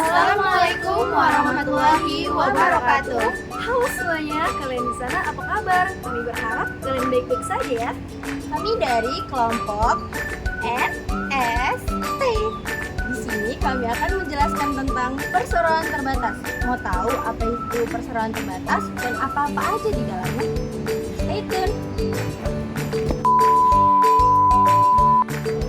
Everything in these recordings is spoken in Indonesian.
Assalamualaikum warahmatullahi wabarakatuh. Halo semuanya, kalian di sana apa kabar? Kami berharap kalian baik-baik saja ya. Kami dari kelompok NST. Di sini kami akan menjelaskan tentang perseroan terbatas. Mau tahu apa itu perseroan terbatas dan apa-apa aja di dalamnya? Stay tune.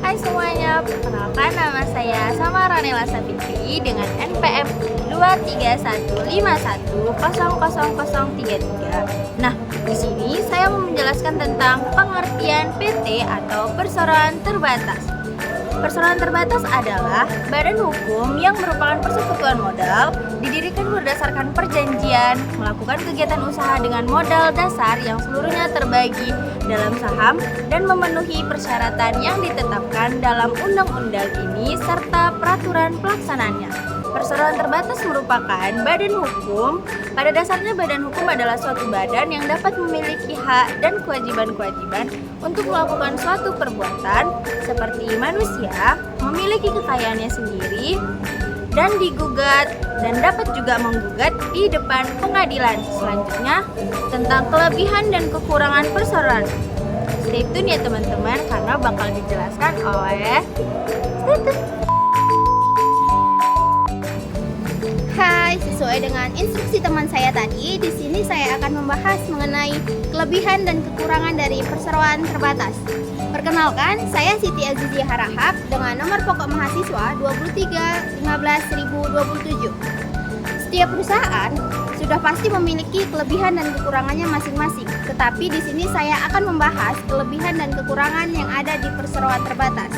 Hai semuanya, perkenalkan nama saya Samaranela Sapitri dengan NPM 23151000033. Nah, di sini saya mau menjelaskan tentang pengertian PT atau perseroan terbatas. Perseroan terbatas adalah badan hukum yang merupakan persekutuan modal, didirikan berdasarkan perjanjian, melakukan kegiatan usaha dengan modal dasar yang seluruhnya terbagi dalam saham dan memenuhi persyaratan yang ditetapkan dalam undang-undang ini serta peraturan pelaksanaannya. Perseroan terbatas merupakan badan hukum. Pada dasarnya badan hukum adalah suatu badan yang dapat memiliki hak dan kewajiban-kewajiban untuk melakukan suatu perbuatan seperti manusia, memiliki kekayaannya sendiri, dan digugat dan dapat juga menggugat di depan pengadilan. Selanjutnya tentang kelebihan dan kekurangan perseroan. Stay tune ya teman-teman karena bakal dijelaskan oleh Hai, sesuai dengan instruksi teman saya tadi, di sini saya akan membahas mengenai kelebihan dan kekurangan dari perseroan terbatas. Perkenalkan, saya Siti Azizia Harahap dengan nomor pokok mahasiswa 23 15 1027. Setiap perusahaan sudah pasti memiliki kelebihan dan kekurangannya masing-masing. Tetapi di sini saya akan membahas kelebihan dan kekurangan yang ada di perseroan terbatas.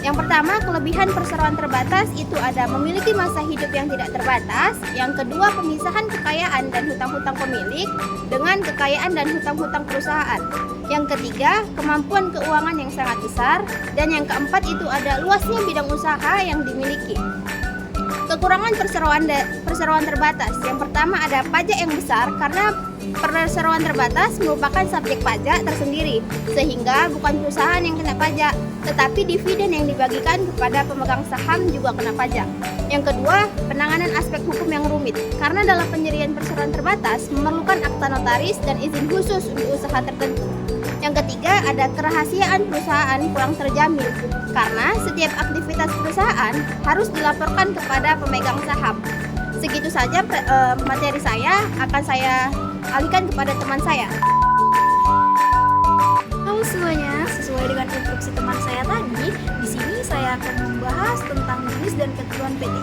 Yang pertama, kelebihan perseroan terbatas itu ada memiliki masa hidup yang tidak terbatas. Yang kedua, pemisahan kekayaan dan hutang-hutang pemilik dengan kekayaan dan hutang-hutang perusahaan. Yang ketiga, kemampuan keuangan yang sangat besar. Dan yang keempat itu ada luasnya bidang usaha yang dimiliki. Kekurangan perseroan terbatas. Yang pertama ada pajak yang besar karena perseroan terbatas merupakan subjek pajak tersendiri, sehingga bukan perusahaan yang kena pajak, tetapi dividen yang dibagikan kepada pemegang saham juga kena pajak. Yang kedua, penanganan aspek hukum yang rumit, karena dalam pendirian perseroan terbatas memerlukan akta notaris dan izin khusus untuk usaha tertentu. Yang ketiga, ada kerahasiaan perusahaan kurang terjamin, karena setiap aktivitas perusahaan harus dilaporkan kepada pemegang saham. Segitu saja materi saya, akan saya alihkan kepada teman saya. Halo semuanya, sesuai dengan instruksi teman saya tadi, di sini saya akan membahas tentang jenis dan ketentuan PT.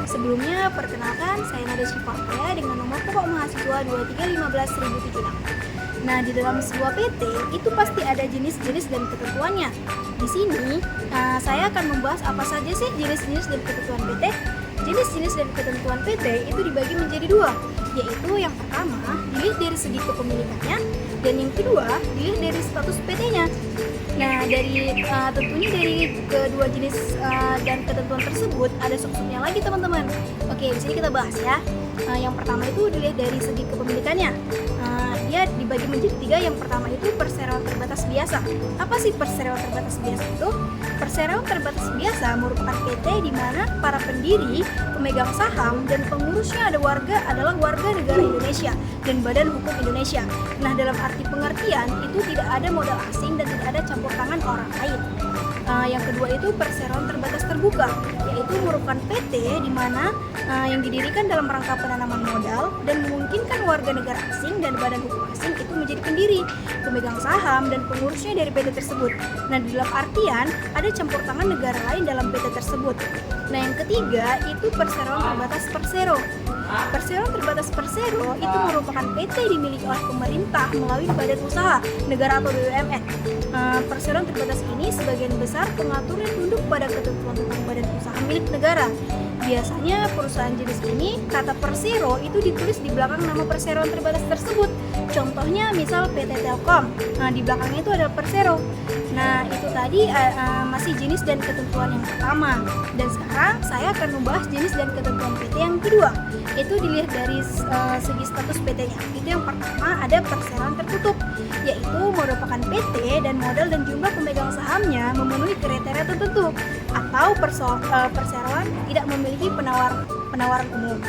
Sebelumnya, perkenalkan saya Nada Syifahya dengan nomor pokok mahasiswa 23 15 1076. Nah, di dalam sebuah PT itu pasti ada jenis-jenis dan ketentuannya. Di sini saya akan membahas apa saja sih jenis-jenis dan ketentuan PT. Jenis-jenis dan ketentuan PT itu dibagi menjadi dua, yaitu yang pertama dilihat dari segi kepemilikannya dan yang kedua dilihat dari status PT-nya. Nah, tentunya dari kedua jenis dan ketentuan tersebut ada sub-subnya lagi teman-teman. Oke, di sini kita bahas ya. Yang pertama itu dilihat dari segi kepemilikannya. Dia dibagi menjadi tiga. Yang pertama itu perseroan terbatas biasa. Apa sih perseroan terbatas biasa itu? Perseroan terbatas biasa merupakan PT di mana para pendiri, pemegang saham, dan pengurusnya adalah warga negara Indonesia dan badan hukum Indonesia. Nah, dalam arti pengertian itu tidak ada modal asing dan tidak ada campur tangan orang lain. Yang kedua itu perseroan terbatas terbuka, yaitu merupakan PT di mana yang didirikan dalam rangka penanaman modal dan memungkinkan warga negara asing dan badan hukum asing itu menjadi pendiri, pemegang saham, dan pengurusnya dari PT tersebut. Nah, di dalam artian ada campur tangan negara lain dalam PT tersebut. Nah, yang ketiga itu perseroan terbatas persero. Perseroan terbatas persero itu merupakan PT dimiliki oleh pemerintah melalui badan usaha negara atau BUMN. Perseroan terbatas ini sebagian besar pengaturnya tunduk pada ketentuan tentang badan usaha milik negara. Biasanya perusahaan jenis ini kata persero itu ditulis di belakang nama perseroan terbatas tersebut. Contohnya misal PT Telkom. Nah, di belakangnya itu ada Persero. Nah, itu tadi masih jenis dan ketentuan yang pertama. Dan sekarang saya akan membahas jenis dan ketentuan PT yang kedua. Itu dilihat dari segi status PT-nya. Itu yang pertama ada perseroan tertutup, yaitu merupakan PT dan modal dan jumlah pemegang sahamnya memenuhi kriteria tertentu, atau perseroan tidak memiliki penawaran umum.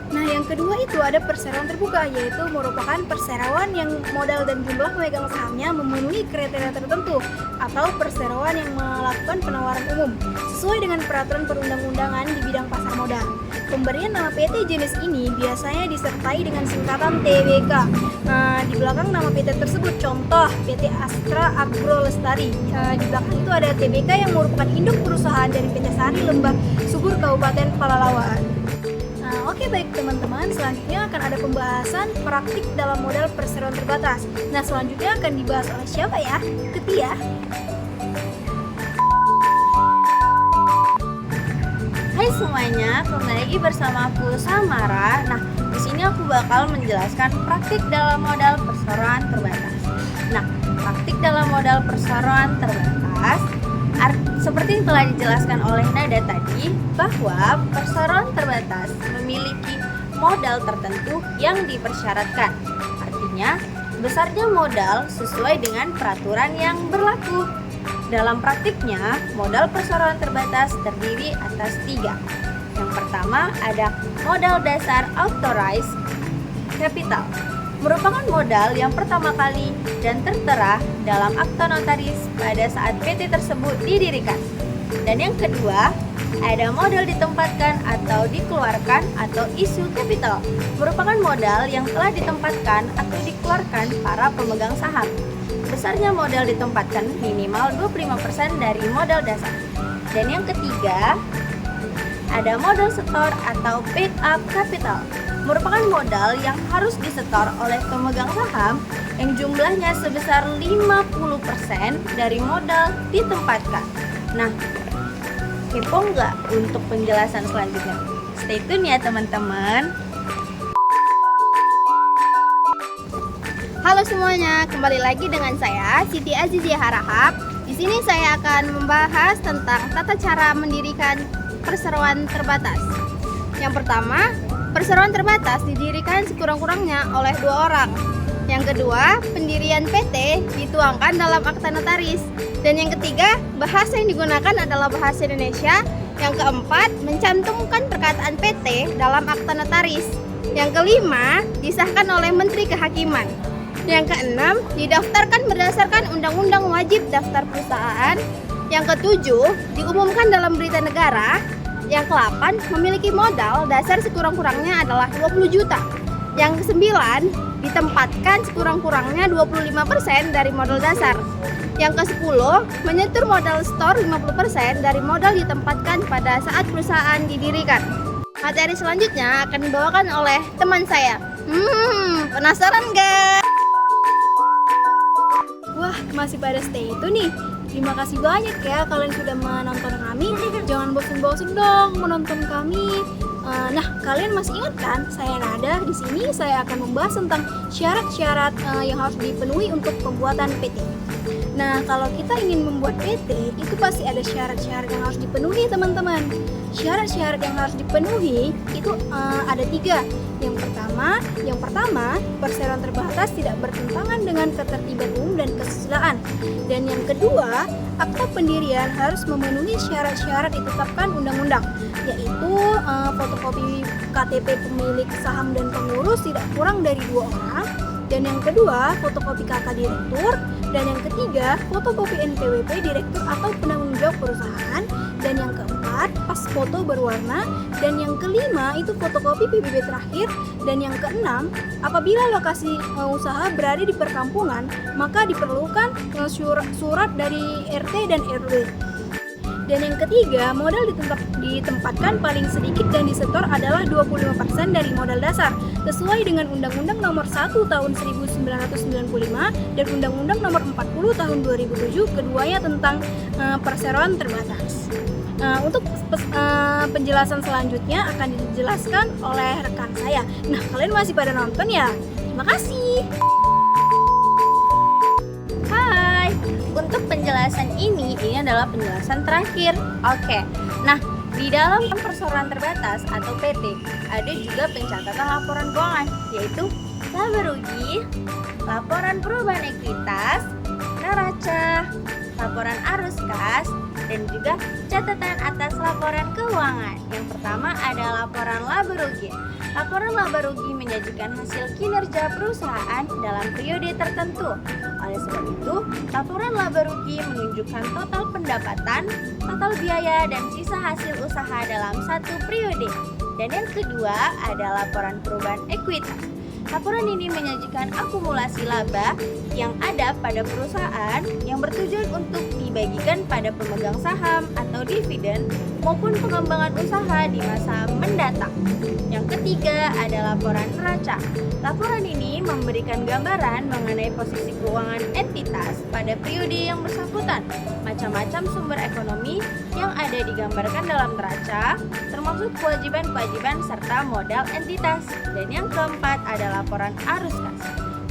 Nah, yang kedua itu ada perseroan terbuka, yaitu merupakan perseroan yang modal dan jumlah pemegang sahamnya memenuhi kriteria tertentu, atau perseroan yang melakukan penawaran umum sesuai dengan peraturan perundang-undangan di bidang pasar modal. Pemberian nama PT jenis ini biasanya disertai dengan singkatan TBK. Nah, di belakang nama PT tersebut, contoh PT Astra Agro Lestari. Di belakang itu ada TBK yang merupakan induk perusahaan dari PT Sari Lembah Subur Kabupaten Pelalawan. Oke, baik teman-teman, selanjutnya akan ada pembahasan praktik dalam modal perseroan terbatas. Nah, selanjutnya akan dibahas oleh siapa ya? Ketia. Hai semuanya, kembali lagi bersama aku Samara. Nah, di sini aku bakal menjelaskan praktik dalam modal perseroan terbatas. Nah, praktik dalam modal perseroan terbatas seperti yang telah dijelaskan oleh Nada tadi, bahwa perseroan terbatas memiliki modal tertentu yang dipersyaratkan. Artinya, besarnya modal sesuai dengan peraturan yang berlaku. Dalam praktiknya, modal perseroan terbatas terdiri atas 3. Yang pertama ada modal dasar authorized capital, merupakan modal yang pertama kali dan tertera dalam akta notaris pada saat PT tersebut didirikan. Dan yang kedua, ada modal ditempatkan atau dikeluarkan atau issue capital, merupakan modal yang telah ditempatkan atau dikeluarkan para pemegang saham. Besarnya modal ditempatkan minimal 25% dari modal dasar. Dan yang ketiga, ada modal setor atau paid up capital, merupakan modal yang harus disetor oleh pemegang saham yang jumlahnya sebesar 50% dari modal ditempatkan. Nah, kepo nggak untuk penjelasan selanjutnya? Stay tune ya teman-teman. Halo semuanya, kembali lagi dengan saya Siti Azizia Harahap. Di sini saya akan membahas tentang tata cara mendirikan perseroan terbatas. Yang pertama, perseroan terbatas didirikan sekurang-kurangnya oleh 2 orang. Yang kedua, pendirian PT dituangkan dalam akta notaris. Dan yang ketiga, bahasa yang digunakan adalah bahasa Indonesia. Yang keempat, mencantumkan perkataan PT dalam akta notaris. Yang kelima, disahkan oleh Menteri Kehakiman. Yang keenam, didaftarkan berdasarkan Undang-Undang Wajib Daftar Perusahaan. Yang ketujuh, diumumkan dalam berita negara. Yang kelapan, memiliki modal dasar sekurang-kurangnya adalah 20 juta. Yang kesembilan, ditempatkan sekurang-kurangnya 25% dari modal dasar. Yang ke-10, menyetor modal store 50% dari modal ditempatkan pada saat perusahaan didirikan. Materi selanjutnya akan dibawakan oleh teman saya. Penasaran gak? Wah, masih pada stay itu nih. Terima kasih banyak ya kalian sudah menonton kami. Jangan bosan-bosan dong menonton kami. Nah, kalian masih ingat kan? Saya Nada. Di sini saya akan membahas tentang syarat-syarat yang harus dipenuhi untuk pembuatan PT. Nah, kalau kita ingin membuat PT, itu pasti ada syarat-syarat yang harus dipenuhi, teman-teman. Syarat-syarat yang harus dipenuhi itu ada 3. Yang pertama, perseroan terbatas tidak bertentangan dengan ketertiban umum dan kesusilaan. Dan yang kedua, akta pendirian harus memenuhi syarat-syarat ditetapkan undang-undang, yaitu fotokopi KTP pemilik saham dan pengurus tidak kurang dari 2 orang. Dan yang kedua, fotokopi KK direktur. Dan yang ketiga, fotokopi NPWP direktur atau penanggung jawab perusahaan. Dan yang keempat, pas foto berwarna. Dan yang kelima, itu fotokopi PBB terakhir. Dan yang keenam, apabila lokasi usaha berada di perkampungan, maka diperlukan surat dari RT dan RW. Dan yang ketiga, modal ditempatkan paling sedikit dan disetor adalah 25% dari modal dasar sesuai dengan Undang-Undang Nomor 1 Tahun 1995 dan Undang-Undang Nomor 40 Tahun 2007, keduanya tentang perseroan terbatas. Untuk penjelasan selanjutnya akan dijelaskan oleh rekan saya. Nah, kalian masih pada nonton ya? Makasih. Hai, untuk penjelasan ini adalah penjelasan terakhir. Oke, nah di dalam perseroan terbatas atau PT ada juga pencatatan laporan keuangan, yaitu laba rugi, laporan perubahan ekuitas, neraca, laporan arus kas, dan juga catatan atas laporan keuangan. Yang pertama ada laporan laba rugi. Laporan laba rugi menyajikan hasil kinerja perusahaan dalam periode tertentu. Oleh sebab itu, laporan laba rugi menunjukkan total pendapatan, total biaya, dan sisa hasil usaha dalam satu periode. Dan yang kedua ada laporan perubahan ekuitas. Laporan ini menyajikan akumulasi laba yang ada pada perusahaan yang bertujuan untuk dibagikan pada pemegang saham atau dividen maupun pengembangan usaha di masa mendatang. Yang ketiga ada laporan neraca. Laporan ini memberikan gambaran mengenai posisi keuangan entitas pada periode yang bersangkutan. Macam-macam sumber ekonomi yang ada digambarkan dalam neraca, termasuk kewajiban-kewajiban serta modal entitas. Dan yang keempat ada laporan arus kas.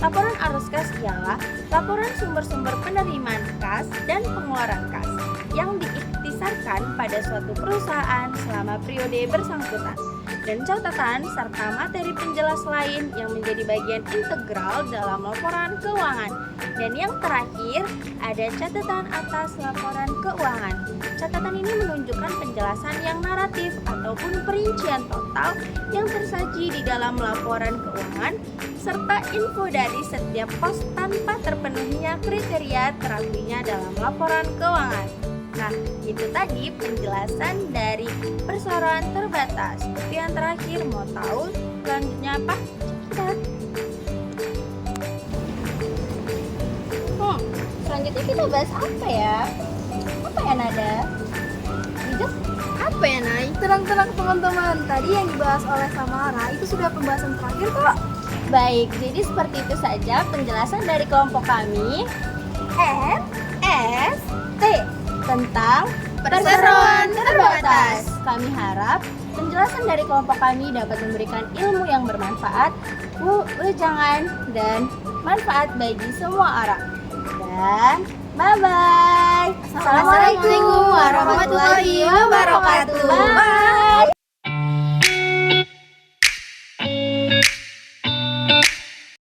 Laporan arus kas ialah laporan sumber-sumber penerimaan kas dan pengeluaran kas yang diiktisarkan pada suatu perusahaan selama periode bersangkutan, dan catatan serta materi penjelas lain yang menjadi bagian integral dalam laporan keuangan. Dan yang terakhir ada catatan atas laporan keuangan. Catatan ini menunjukkan penjelasan yang naratif ataupun perincian total yang tersaji di dalam laporan keuangan serta info dari setiap pos tanpa terpenuhinya kriteria terakuinya dalam laporan keuangan. Nah, itu tadi penjelasan dari perseroan terbatas. Itu yang terakhir, mau tahu selanjutnya apa? Kita. Selanjutnya kita bahas apa ya? Apa ya, Nada? Hijau? Apa ya, Nay? Tenang-tenang teman-teman. Tadi yang dibahas oleh Samara itu sudah pembahasan terakhir kok. Baik, jadi seperti itu saja penjelasan dari kelompok kami NST tentang perseroan terbatas. Kami harap penjelasan dari kelompok kami dapat memberikan ilmu yang bermanfaat, wejangan, dan manfaat bagi semua orang. Dan bye-bye. Assalamualaikum warahmatullahi wabarakatuh. Bye.